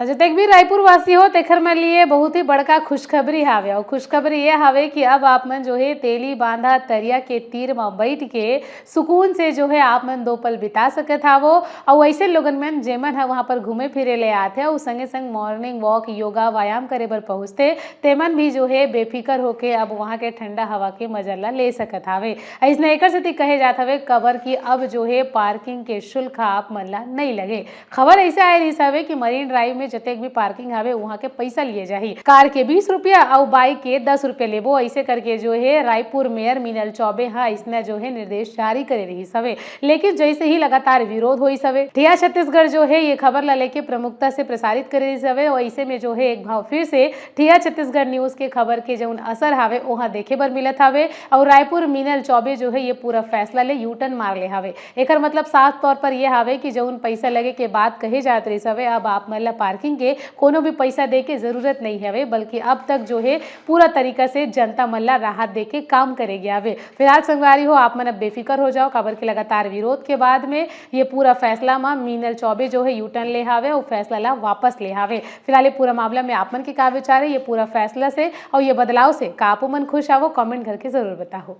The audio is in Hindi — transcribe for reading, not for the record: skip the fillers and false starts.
तो जतक भी रायपुर वासी हो तेखर मन लिए बहुत ही बड़का खुशखबरी हावे। और खुशखबरी ये हावे कि अब आप मन जो है तेली बांधा तरिया के तीर में बैठ के सुकून से जो है आप मन 2 पल बिता सकत हावो। और ऐसे लोगन में जेमन है वहाँ पर घूमे फिरे ले आते और संगे संग मॉर्निंग वॉक योगा व्यायाम करे बर पहुँचते तेमन भी जो है बेफिकर होके अब वहाँ के ठंडा हवा के मजा ला ले सकत हावे। ऐसने एकर सेती कहे जात हवे कबर की अब जो है पार्किंग के शुल्क आप मन ला नहीं लगे। खबर ऐसे आए रही हवे कि मरीन ड्राइव में जतेक भी पार्किंग हवे वहाँ के पैसा लिए जाही। कार के 20 रुपया और बाइक के 10 रुपया लेबो। ऐसे करके जो है रायपुर मेयर मीनल चौबे इसने जो है निर्देश जारी करे रही हवे। लेकिन जैसे ही लगातार विरोध हुई हवे ठिया छत्तीसगढ़ जो है ये खबर ला लेके प्रमुखता से प्रसारित करे रही हवे। और ऐसे में जो है एक भाव फिर से ठिया छत्तीसगढ़ न्यूज के खबर के जो असर हवे वहाँ देखे बर मिलत हवे। और रायपुर मीनल चौबे जो है ये पूरा फैसला ले यूटर्न मार ले हवे। एकर मतलब साफ तौर पर यह हवे कि जौन पैसा लगे के बात कहे जात रही हवे अब आप मन ला पार्किंग के कोनो भी पैसा दे के जरूरत नहीं हवे, बल्कि अब तक जो है पूरा तरीका से जनता मन ला राहत दे के काम करे गया हवे। फिलहाल संगवारी हो आप मन अब बेफिकर हो जाओ। खबर के लगातार विरोध के बाद में ये पूरा फैसला में मीनल चौबे जो है यूटर्न ले हावे और फैसला ला वापस ले हावे। फिलहाल ये पूरा मामला में आप मन के का विचार है ये पूरा फैसला से और ये बदलाव से का आप मन खुश आवो? कमेंट करके जरूर बताओ।